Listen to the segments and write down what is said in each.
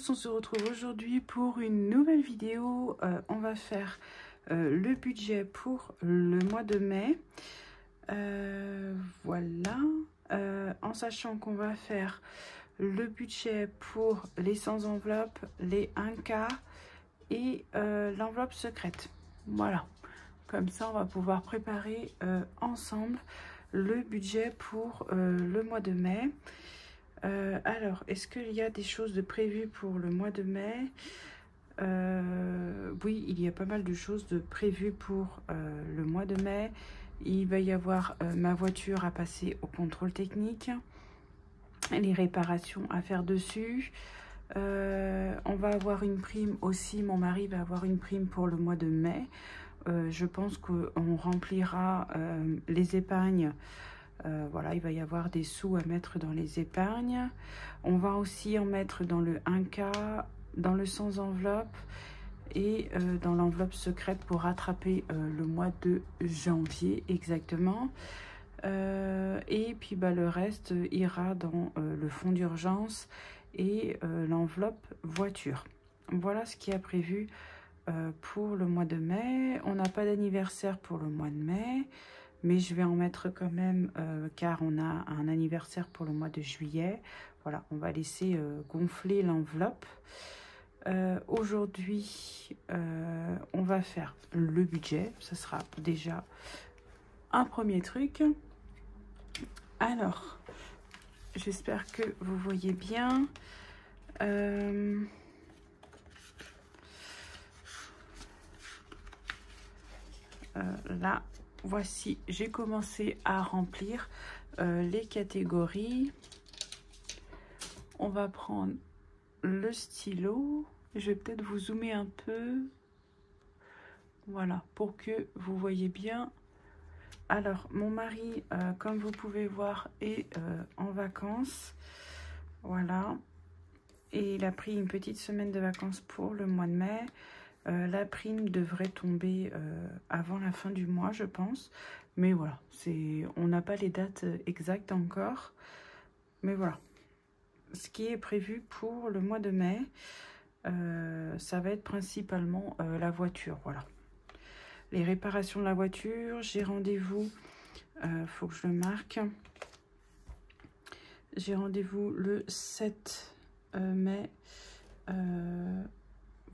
tous, on se retrouve aujourd'hui pour une nouvelle vidéo. On va faire le budget pour le mois de mai. Voilà, en sachant qu'on va faire le budget pour les 100 enveloppes, les 1K et l'enveloppe secrète. Voilà, comme ça on va pouvoir préparer ensemble le budget pour le mois de mai. Alors, est-ce qu'il y a des choses de prévues pour le mois de mai? Oui, il y a pas mal de choses de prévues pour le mois de mai. Il va y avoir ma voiture à passer au contrôle technique, les réparations à faire dessus. On va avoir une prime aussi, mon mari va avoir une prime pour le mois de mai. Je pense qu'on remplira les épargnes. Voilà, il va y avoir des sous à mettre dans les épargnes. On va aussi en mettre dans le 1K, dans le sans enveloppe et dans l'enveloppe secrète pour rattraper le mois de janvier exactement. Et puis le reste ira dans le fonds d'urgence et l'enveloppe voiture. Voilà ce qui est prévu pour le mois de mai. On n'a pas d'anniversaire pour le mois de mai, mais je vais en mettre quand même car on a un anniversaire pour le mois de juillet. Voilà, on va laisser gonfler l'enveloppe. Aujourd'hui, on va faire le budget. Ce sera déjà un premier truc. Alors, j'espère que vous voyez bien. Là, voici, j'ai commencé à remplir les catégories. On va prendre le stylo. Je vais peut-être vous zoomer un peu. Voilà, pour que vous voyez bien. Alors, mon mari, comme vous pouvez voir, est en vacances. Voilà. Et il a pris une petite semaine de vacances pour le mois de mai. La prime devrait tomber avant la fin du mois, je pense. Mais voilà, on n'a pas les dates exactes encore. Mais voilà, ce qui est prévu pour le mois de mai, ça va être principalement la voiture. Voilà, les réparations de la voiture. J'ai rendez-vous, faut que je le marque. J'ai rendez-vous le 7 mai,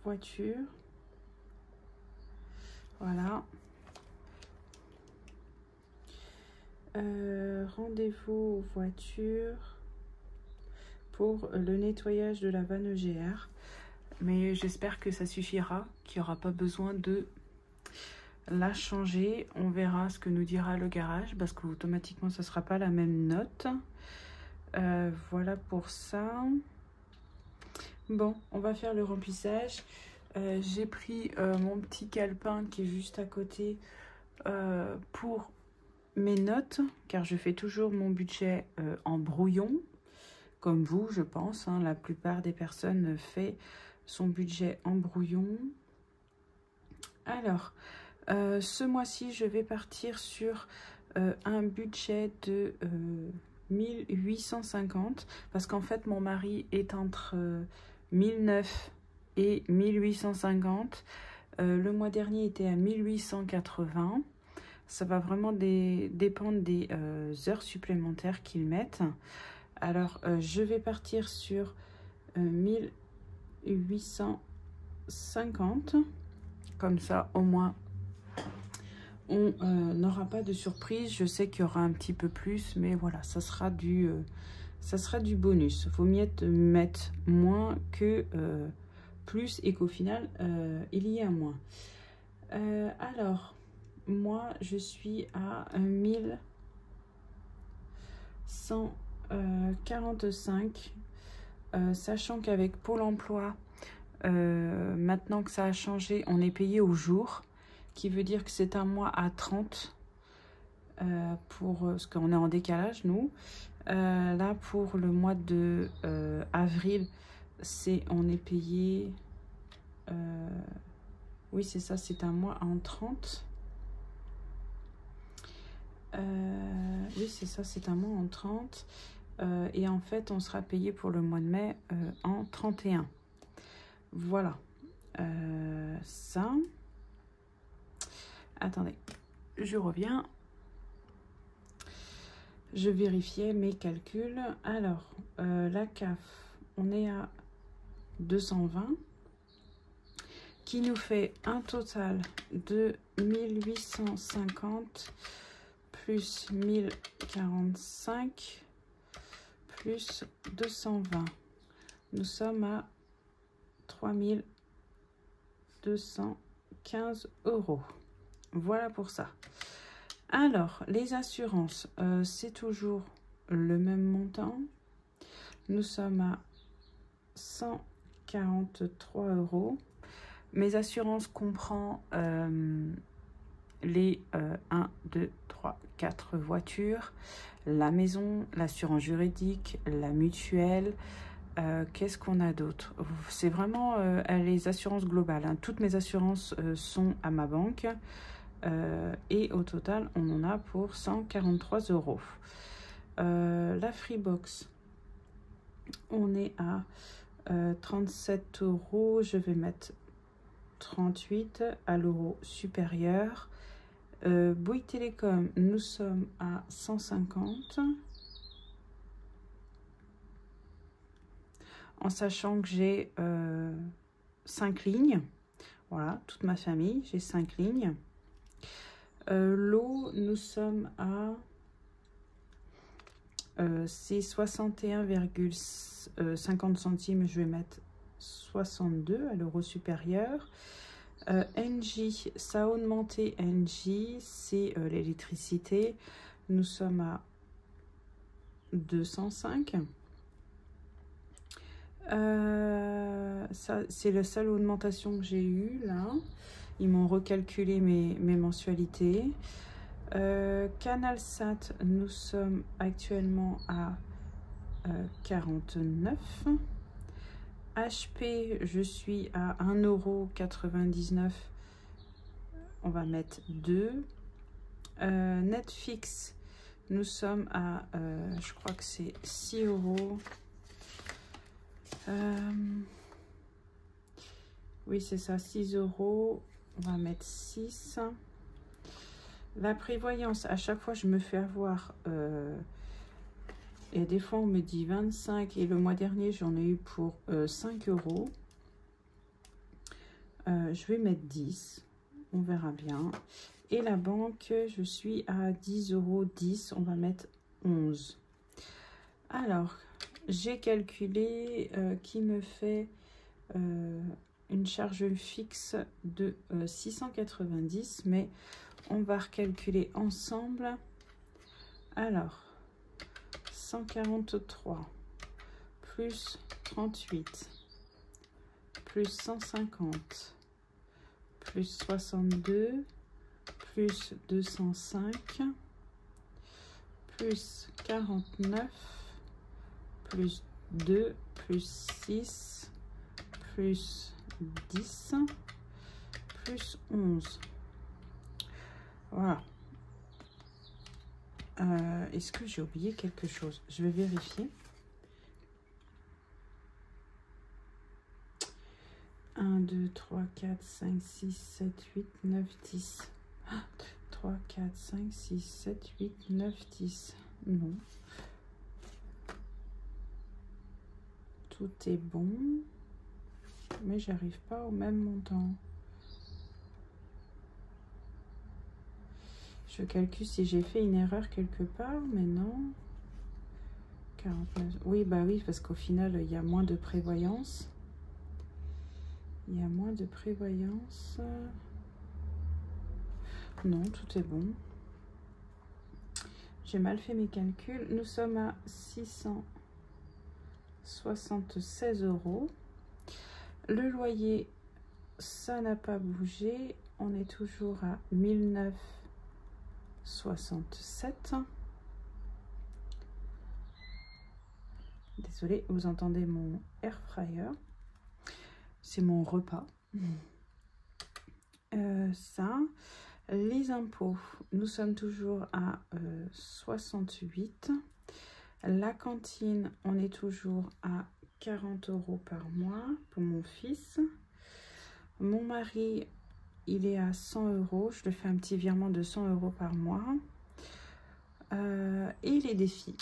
voiture. Voilà. Rendez-vous voiture pour le nettoyage de la vanne EGR. Mais j'espère que ça suffira, qu'il n'y aura pas besoin de la changer. On verra ce que nous dira le garage, parce qu'automatiquement, ça ne sera pas la même note. Voilà pour ça. Bon, on va faire le remplissage. J'ai pris mon petit calepin qui est juste à côté pour mes notes, car je fais toujours mon budget en brouillon, comme vous, je pense. Hein, la plupart des personnes fait son budget en brouillon. Alors, ce mois-ci, je vais partir sur un budget de 1850, parce qu'en fait, mon mari est entre 1009 et 1850. Le mois dernier était à 1880. Ça va vraiment dépendre des heures supplémentaires qu'ils mettent. Alors, je vais partir sur 1850. Comme ça, au moins, on n'aura pas de surprise. Je sais qu'il y aura un petit peu plus, mais voilà, ça sera du bonus. Il faut mieux mettre moins que plus et qu'au final, il y a moins. Alors, moi, je suis à 1145, sachant qu'avec Pôle emploi, maintenant que ça a changé, on est payé au jour, qui veut dire que c'est un mois à 30, parce qu'on est en décalage, nous. Là, pour le mois de avril, on est payé... oui, c'est ça, c'est un mois en 30. Oui, c'est ça, c'est un mois en 30. Et en fait, on sera payé pour le mois de mai en 31. voilà. Ça. Attendez, je reviens. Je vérifiais mes calculs. Alors, la CAF, on est à 220, qui nous fait un total de 1850 plus 1045 plus 220. Nous sommes à 3215 €. Voilà pour ça. Alors, les assurances, c'est toujours le même montant. Nous sommes à 143 €. Mes assurances comprennent les 1, 2, 3, 4 voitures, la maison, l'assurance juridique, la mutuelle. Qu'est-ce qu'on a d'autre? C'est vraiment les assurances globales, hein. Toutes mes assurances sont à ma banque. Et au total, on en a pour 143 €. La Freebox, on est à 37 €. Je vais mettre 38 à l'euro supérieur. Bouygues Télécom, nous sommes à 150. En sachant que j'ai 5 lignes. Voilà, toute ma famille, j'ai 5 lignes. L'eau, nous sommes à c'est 61,50 centimes. Je vais mettre 62 à l'euro supérieur. Engie, ça a augmenté. Engie, c'est l'électricité. Nous sommes à 205. Ça, c'est la seule augmentation que j'ai eue là. Ils m'ont recalculé mes mensualités. CanalSat, nous sommes actuellement à 49. HP, je suis à 1,99 €. On va mettre 2. Netflix, nous sommes à, je crois que c'est 6 €. Oui, c'est ça, 6 €. On va mettre 6. La prévoyance, à chaque fois, je me fais avoir. Et des fois, on me dit 25. Et le mois dernier, j'en ai eu pour 5 €. Je vais mettre 10. On verra bien. Et la banque, je suis à 10,10 €. On va mettre 11. Alors, j'ai calculé qui me fait une charge fixe de 690, mais on va recalculer ensemble. Alors, 143 plus 38 plus 150 plus 62 plus 205 plus 49 plus 2 plus 6 plus 10 plus 11. Voilà. Est-ce que j'ai oublié quelque chose? Je vais vérifier. 1, 2, 3, 4, 5, 6, 7, 8, 9, 10. 3, 4, 5, 6, 7, 8, 9, 10. Non. Tout est bon. Mais j'arrive pas au même montant. Je calcule si j'ai fait une erreur quelque part, mais non. 49. Oui, bah oui, parce qu'au final, il y a moins de prévoyance. Il y a moins de prévoyance. Non, tout est bon. J'ai mal fait mes calculs. Nous sommes à 676 €. Le loyer, ça n'a pas bougé. On est toujours à 1967. Désolée, vous entendez mon air fryer. C'est mon repas. Ça, les impôts, nous sommes toujours à 68. La cantine, on est toujours à 40 € par mois pour mon fils. Mon mari, il est à 100 €. Je le fais un petit virement de 100 € par mois. Et les défis.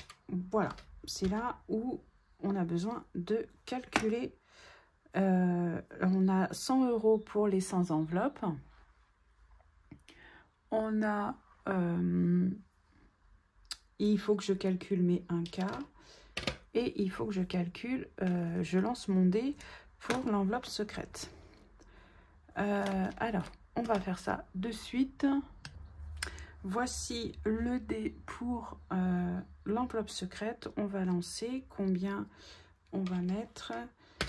Voilà, c'est là où on a besoin de calculer. On a 100 € pour les 100 enveloppes. On a... il faut que je calcule mes 1K. Et il faut que je calcule, je lance mon dé pour l'enveloppe secrète. Alors, on va faire ça de suite. Voici le dé pour l'enveloppe secrète. On va lancer. Combien on va mettre,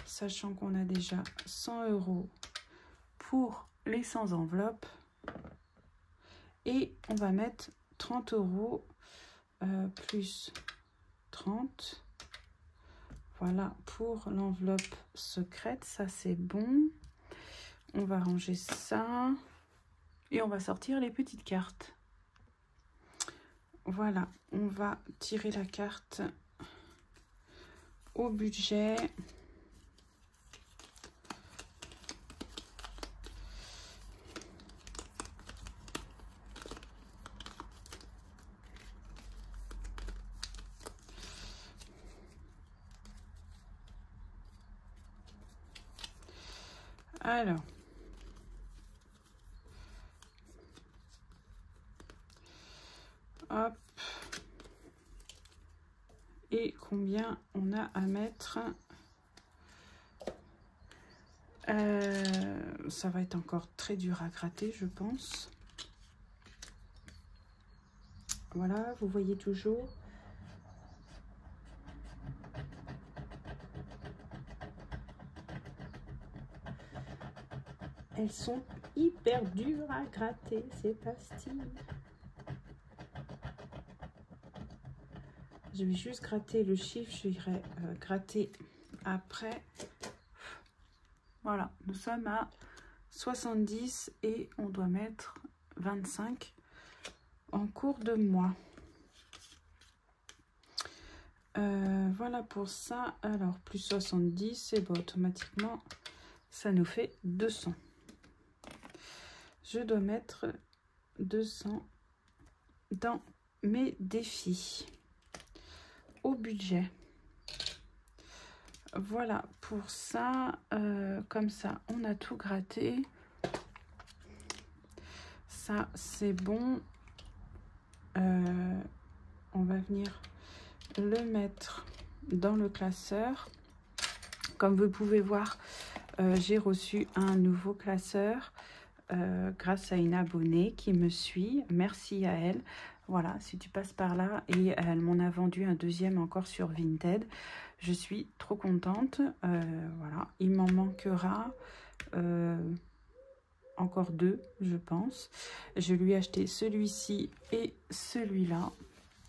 sachant qu'on a déjà 100 € pour les 100 enveloppes. Et on va mettre 30 € plus 30. Voilà pour l'enveloppe secrète. Ça, c'est bon. On va ranger ça. Et on va sortir les petites cartes. Voilà, on va tirer la carte au budget. Alors, hop, et combien on a à mettre? Ça va être encore très dur à gratter, je pense. Voilà, vous voyez toujours. Elles sont hyper dures à gratter, ces pastilles. Je vais juste gratter le chiffre, je vais gratter après. Voilà, nous sommes à 70 et on doit mettre 25 en cours de mois. Voilà pour ça. Alors, plus 70, c'est bon, automatiquement, ça nous fait 200. Je dois mettre 200 dans mes défis au budget. Voilà pour ça. Comme ça, on a tout gratté. Ça, c'est bon. On va venir le mettre dans le classeur. Comme vous pouvez voir, j'ai reçu un nouveau classeur grâce à une abonnée qui me suit. Merci à elle. Voilà, si tu passes par là, et elle m'en a vendu un deuxième encore sur Vinted. Je suis trop contente. Voilà, il m'en manquera encore 2, je pense. Je lui ai acheté celui-ci et celui-là.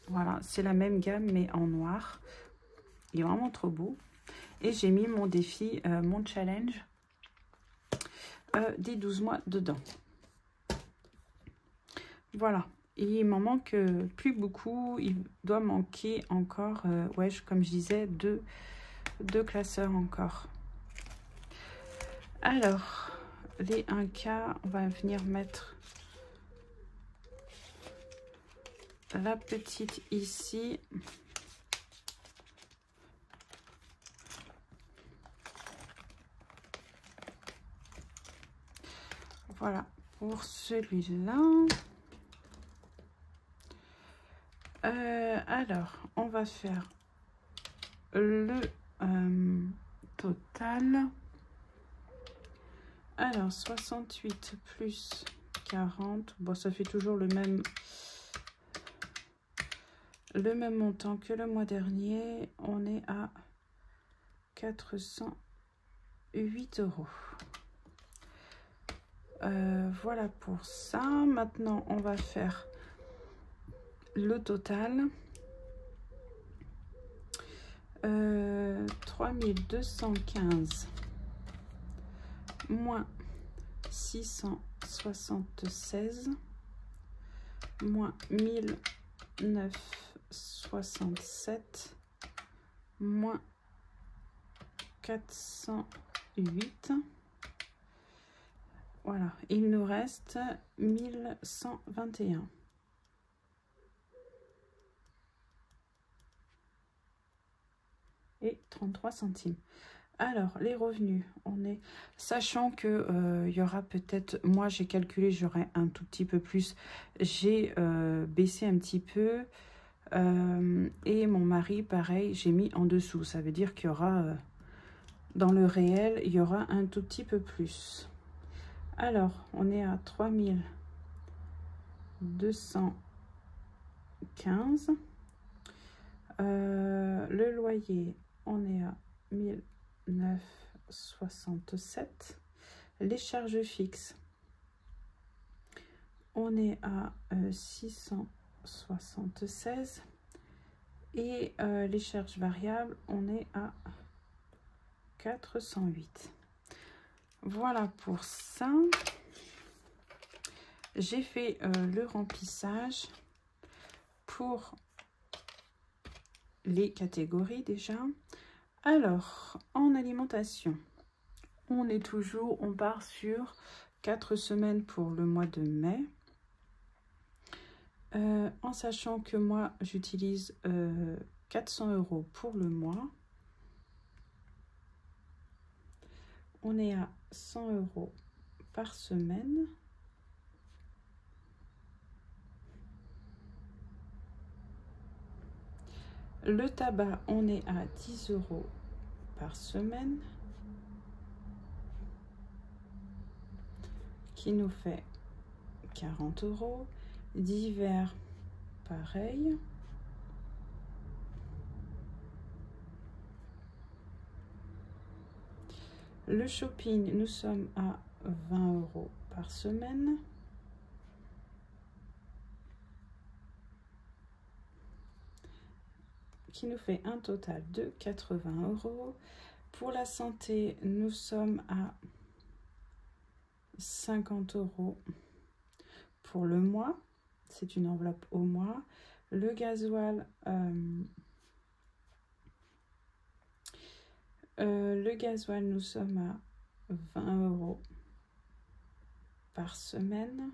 Voilà, c'est la même gamme mais en noir. Il est vraiment trop beau. Et j'ai mis mon défi, mon challenge des 12 mois dedans. Voilà. Et il m'en manque plus beaucoup. Il doit manquer encore, ouais, comme je disais, deux classeurs encore. Alors, les 1K, on va venir mettre la petite ici. Voilà, pour celui-là. Alors, on va faire le total. Alors, 68 plus 40. Bon, ça fait toujours le même montant que le mois dernier. On est à 408 €. Voilà pour ça. Maintenant, on va faire le total. 3215 moins 676 moins 1967 moins 408. Voilà, il nous reste 1121. Et 33 centimes. Alors, les revenus, on est... Sachant que il y aura peut-être... Moi, j'ai calculé, j'aurai un tout petit peu plus. J'ai baissé un petit peu. Et mon mari, pareil, j'ai mis en dessous. Ça veut dire qu'il y aura... dans le réel, il y aura un tout petit peu plus. Alors, on est à 3215. Le loyer, on est à 1967. Les charges fixes, on est à 676. Et les charges variables, on est à 408. Voilà pour ça. J'ai fait le remplissage pour les catégories déjà. Alors, en alimentation, on est toujours, on part sur 4 semaines pour le mois de mai. En sachant que moi, j'utilise 400 € pour le mois. On est à 100 € par semaine. Le tabac, on est à 10 € par semaine, qui nous fait 40 €. Divers, pareil. Le shopping, nous sommes à 20 € par semaine. Qui nous fait un total de 80 €. Pour la santé, nous sommes à 50 € pour le mois. C'est une enveloppe au mois. Le gasoil, nous sommes à 20 € par semaine,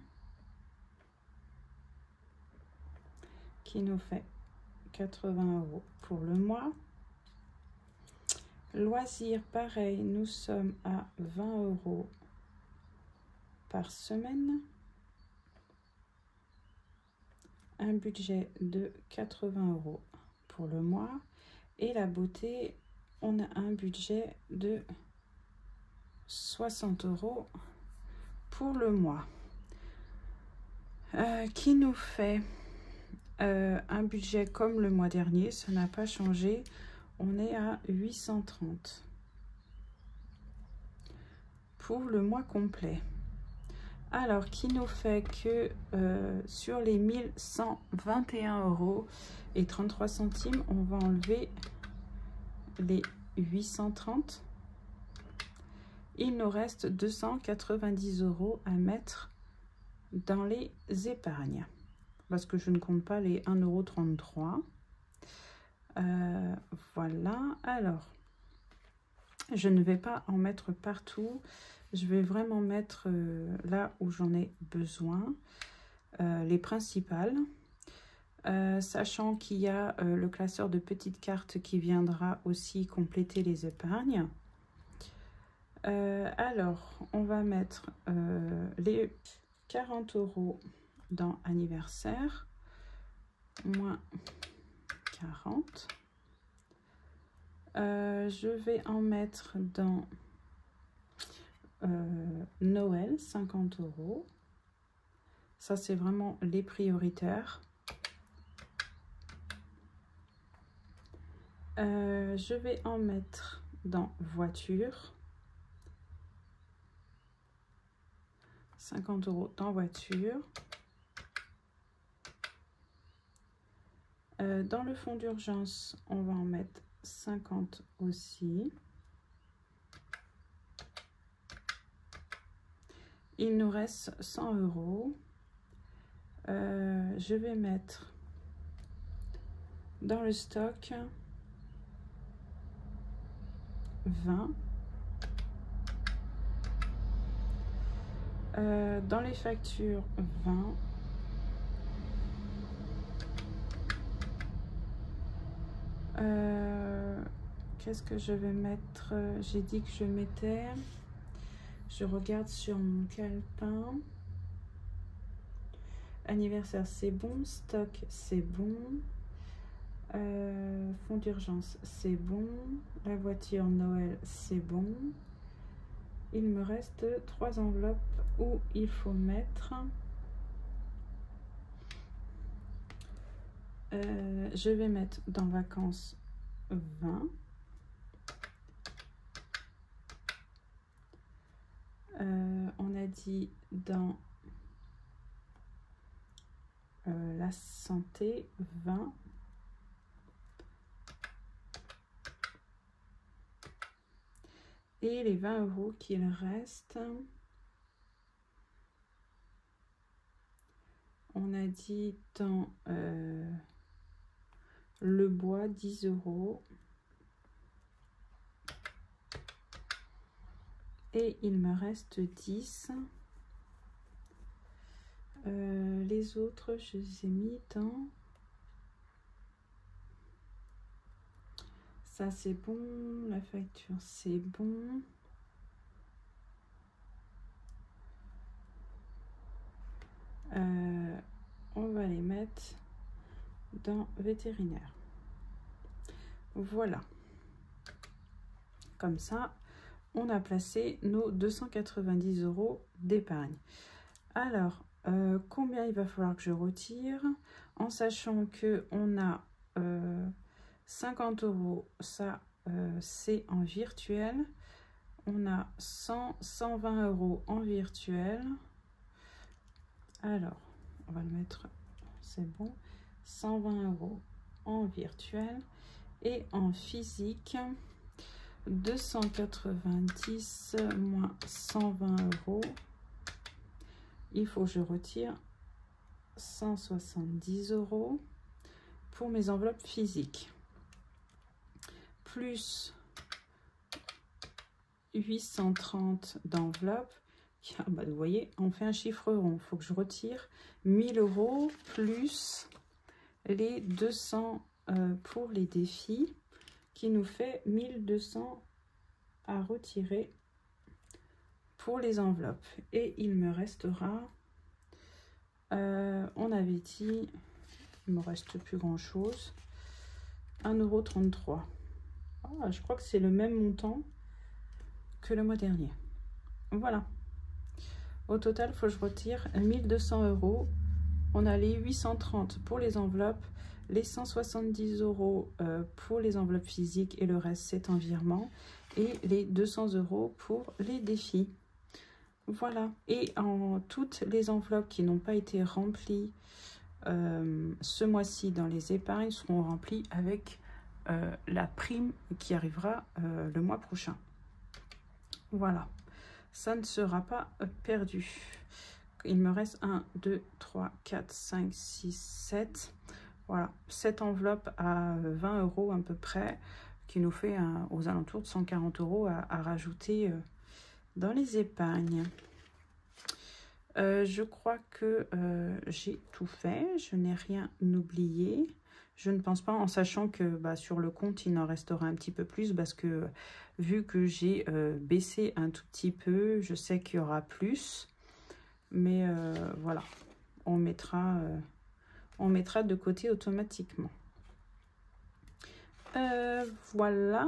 qui nous fait 80 € pour le mois. Loisirs, pareil, nous sommes à 20 € par semaine. Un budget de 80 € pour le mois. Et la beauté, on a un budget de 60 € pour le mois. Qui nous fait un budget comme le mois dernier, ça n'a pas changé. On est à 830 pour le mois complet. Alors, qui nous fait que sur les 1121 € et 33 centimes, on va enlever les 830. Il nous reste 290 € à mettre dans les épargnes. Parce que je ne compte pas les 1,33 €. Voilà. Alors, je ne vais pas en mettre partout. Je vais vraiment mettre là où j'en ai besoin, les principales. Sachant qu'il y a le classeur de petites cartes qui viendra aussi compléter les épargnes. Alors, on va mettre les 40 € dans anniversaire, moins 40. Je vais en mettre dans Noël, 50 €. Ça, c'est vraiment les prioritaires. Je vais en mettre dans voiture. 50 € dans voiture. Dans le fonds d'urgence, on va en mettre 50 aussi. Il nous reste 100 €. Je vais mettre dans le stock 20. Dans les factures, 20. Qu'est-ce que je vais mettre? J'ai dit que je mettais. Je regarde sur mon calepin. Anniversaire, c'est bon. Stock, c'est bon. Fonds d'urgence, c'est bon. La voiture Noël, c'est bon. Il me reste 3 enveloppes où il faut mettre. Je vais mettre dans vacances 20. On a dit dans la santé 20. Et les 20 € qu'il reste, on a dit dans le bois 10 €. Et il me reste 10. Les autres, je les ai mis dans... Ça, c'est bon. La facture, c'est bon. On va les mettre dans vétérinaire. Voilà. Comme ça, on a placé nos 290 € d'épargne. Alors, combien il va falloir que je retire, en sachant que on a 50 €, ça c'est en virtuel. On a 120 € en virtuel. Alors, on va le mettre, c'est bon, 120 € en virtuel. Et en physique, 290 moins 120 €. Il faut que je retire 170 € pour mes enveloppes physiques. Plus 830 d'enveloppes. Bah, vous voyez, on fait un chiffre rond. Il faut que je retire 1000 € plus les 200 pour les défis, qui nous fait 1200 à retirer pour les enveloppes. Et il me restera, on avait dit, il me reste plus grand chose, 1,33 €. Ah, je crois que c'est le même montant que le mois dernier. Voilà. Au total, il faut que je retire 1200 €. On a les 830 pour les enveloppes, les 170 € pour les enveloppes physiques et le reste c'est en virement, et les 200 € pour les défis. Voilà. Et en toutes les enveloppes qui n'ont pas été remplies ce mois-ci dans les épargnes seront remplies avec la prime qui arrivera le mois prochain. Voilà, ça ne sera pas perdu. Il me reste 1, 2, 3, 4, 5, 6, 7. Voilà, 7 enveloppes à 20 € à peu près, qui nous fait aux alentours de 140 € à rajouter dans les épargnes. Je crois que j'ai tout fait, je n'ai rien oublié. Je ne pense pas, en sachant que sur le compte, il en restera un petit peu plus, parce que vu que j'ai baissé un tout petit peu, je sais qu'il y aura plus. Mais voilà, on mettra de côté automatiquement. Voilà.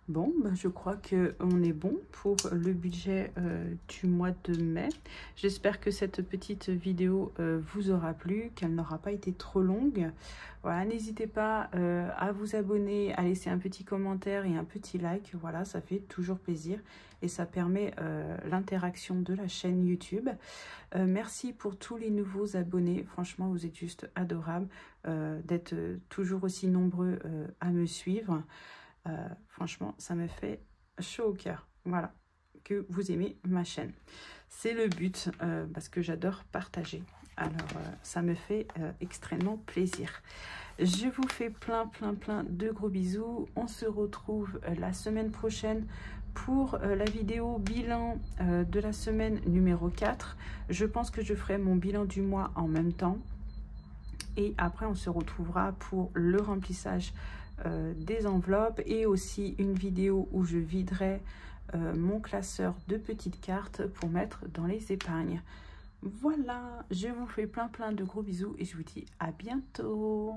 Bon, je crois qu'on est bon pour le budget du mois de mai. J'espère que cette petite vidéo vous aura plu, qu'elle n'aura pas été trop longue. Voilà, n'hésitez pas à vous abonner, à laisser un petit commentaire et un petit like. Voilà, ça fait toujours plaisir et ça permet l'interaction de la chaîne YouTube. Merci pour tous les nouveaux abonnés. Franchement, vous êtes juste adorables d'être toujours aussi nombreux à me suivre. Franchement, ça me fait chaud au cœur. Voilà. que vous aimez ma chaîne. C'est le but, parce que j'adore partager. Alors, ça me fait extrêmement plaisir. Je vous fais plein de gros bisous. On se retrouve la semaine prochaine pour la vidéo bilan de la semaine numéro 4. Je pense que je ferai mon bilan du mois en même temps. Et après, on se retrouvera pour le remplissage des enveloppes et aussi une vidéo où je viderai mon classeur de petites cartes pour mettre dans les épargnes. Voilà, je vous fais plein de gros bisous et je vous dis à bientôt.